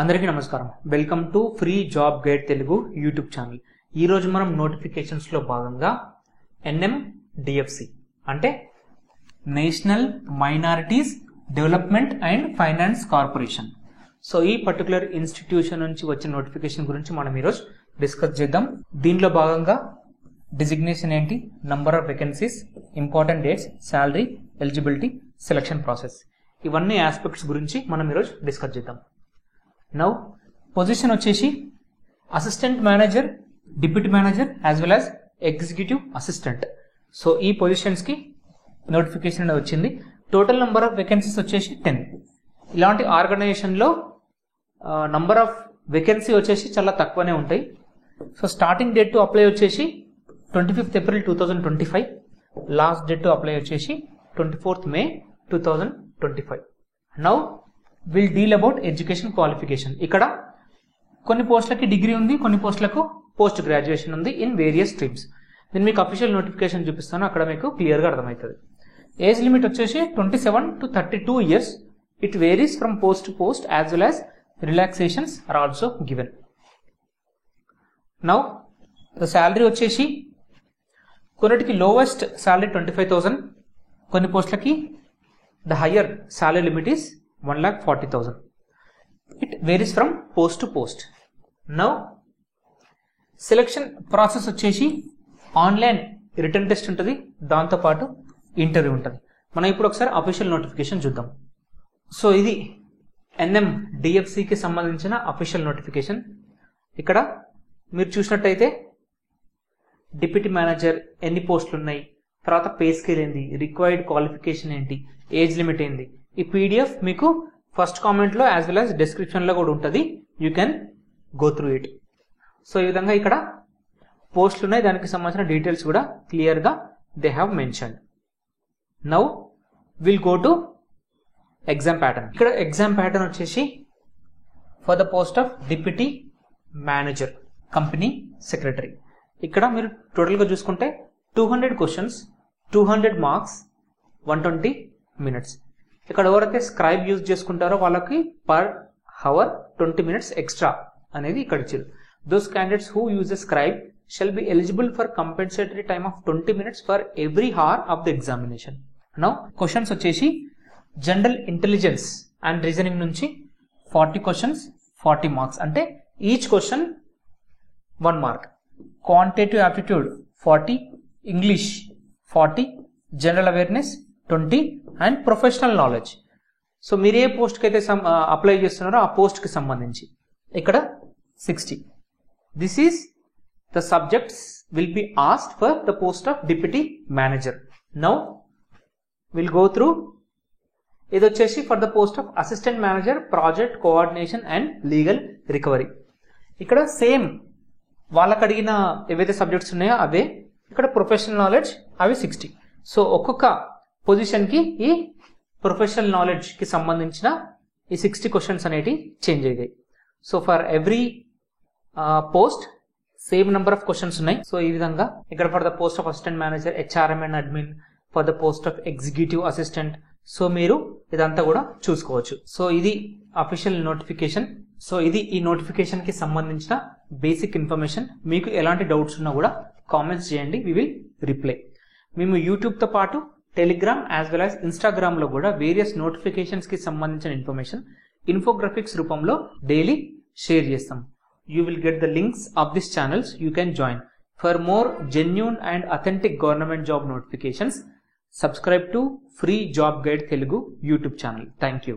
అందరికీ నమస్కారం. Welcome to free job guide Telugu YouTube channel. ఈ రోజు మనం నోటిఫికేషన్స్ లో భాగంగా NMDFC అంటే national minorities development and finance corporation. So ఈ పర్టికులర్ ఇన్స్టిట్యూషన్ నుంచి వచ్చిన నోటిఫికేషన్ గురించి మనం ఈరోజు డిస్కస్ చేద్దాం. దీనిలో భాగంగా డిజిగ్నేషన్ ఏంటి, number of vacancies, important dates, salary, eligibility, selection process, ఇవన్నీ ఆస్పెక్ట్స్ గురించి మనం ఈరోజు డిస్కస్ చేద్దాం. నౌ పొజిషన్ వచ్చేసి assistant manager, deputy manager as well as executive assistant. So ఈ పొజిషన్స్ కి నోటిఫికేషన్ అనేది వచ్చింది. టోటల్ నంబర్ ఆఫ్ వేకెన్సీస్ వచ్చేసి 10. ఇలాంటి ఆర్గనైజేషన్ లో నంబర్ ఆఫ్ వేకెన్సీ వచ్చేసి చాలా తక్కువనే ఉంటాయి. So starting date to apply వచ్చేసి 25th April 2025. Last date to apply వచ్చేసి 24th May 2025. Now will deal about education qualification. ఇక్కడ కొన్ని పోస్టులకి డిగ్రీ ఉంది, కొన్ని పోస్టులకు పోస్ట్ గ్రాడ్యుయేషన్ ఉంది ఇన్ వేరియస్ స్ట్రీమ్స్. నేను మీకు అఫీషియల్ నోటిఫికేషన్ చూపిస్తాను, అక్కడ మీకు క్లియర్గా అర్థమవుతుంది. ఏజ్ లిమిట్ వచ్చేసి 27 to 32 years. It varies from post to post as well as relaxations are also given. Now the salary వచ్చేసి కొన్నిటికి లోవెస్ట్ శాలరీ 25,000, కొన్ని పోస్టులకి the higher salary limit is 1,40,000. It varies from post to post. Now selection process వచ్చేసి online written test ఉంటుంది, దాంతోపాటు interview ఉంటుంది. మనం ఇప్పుడు ఒకసారి అఫీషియల్ నోటిఫికేషన్ చూద్దాం. సో ఇది NMDFCకి సంబంధించిన అఫీషియల్ నోటిఫికేషన్. ఇక్కడ మీరు చూసినట్టయితే డిప్యూటీ మేనేజర్ ఎన్ని పోస్టులు ఉన్నాయి, తర్వాత పే స్కేల్ ఏంటి, రిక్వైర్డ్ క్వాలిఫికేషన్ ఏంటి, ఏజ్ లిమిట్ ఏంటి, ఈ PDF మీకు ఫస్ట్ కామెంట్ లో యాజ్ వెల్ యాజ్ డిస్క్రిప్షన్ లో కూడా ఉంటుంది. You can go through it. So ఈ విధంగా ఇక్కడ పోస్టులు ఉన్నాయి, దానికి సంబంధించిన డీటెయిల్స్ కూడా క్లియర్ గా they have mentioned. Now will go to exam pattern. ఇక్కడ ఎగ్జామ్ ప్యాటర్న్ వచ్చేసి for the post of deputy manager, company secretary. ఇక్కడ మీరు టోటల్ గా చూసుకుంటే 200 క్వశ్చన్స్, 200 మార్క్స్, 120 minutes. ఇక్కడ ఎవరైతే స్క్రైబ్ యూజ్ చేసుకుంటారో వాళ్ళకి పర్ హవర్ 20 minutes ఎక్స్ట్రా అనేది ఇక్కడ ఇచ్చారు. Those candidates who use a scribe shall be eligible for compensatory time of 20 minutes for every hour of the examination. Now questions వచ్చేసి general intelligence and reasoning నుంచి 40 questions, 40 marks. అంటే each question 1 mark. Quantitative aptitude 40, English 40, general awareness 20 and professional knowledge. So మీరు ఏ post కి అయితే apply చేస్తున్నారో ఆ post కి సంబంధించి ఇక్కడ 60. This is the subjects will be asked for the post of deputy manager. Now will go through. ఇది వచ్చేసి for the post of assistant manager, project coordination and legal recovery. ఇక్కడ సేమ్ వాళ్ళకి అడిగిన ఏవైతే సబ్జెక్ట్స్ ఉన్నాయో అవే. ఇక్కడ ప్రొఫెషనల్ నాలెడ్జ్ అవి 60. So ఒక్కొక్క పొజిషన్ కి ఈ ప్రొఫెషనల్ నాలెడ్జ్ కి సంబంధించిన ఈ 60 క్వశ్చన్స్ అనేవి చేంజ్ అయ్యాయి. So for every post same number of questions ఉన్నాయి. సో ఈ విధంగా ఇక్కడ for the post of assistant manager, HRM and admin, for the post of executive assistant. So మీరు ఇదంతా కూడా చూసుకోవచ్చు. సో ఇది అఫీషియల్ నోటిఫికేషన్. సో ఇది ఈ నోటిఫికేషన్ కి సంబంధించిన బేసిక్ ఇన్ఫర్మేషన్. మీకు ఎలాంటి డౌట్స్ ఉన్నా కూడా కామెంట్స్ చేయండి, వి విల్ రిప్లై. మేము యూట్యూబ్ తో పాటు Telegram as well as Instagram లో కూడా వేరియస్ నోటిఫికేషన్స్ కి సంబంధించిన ఇన్ఫర్మేషన్ ఇన్ఫోగ్రాఫిక్స్ రూపంలో డైలీ షేర్ చేస్తాం. You will get the links of this channels. You can join for more genuine and authentic government job notifications. Subscribe to free job guide Telugu YouTube channel. Thank you.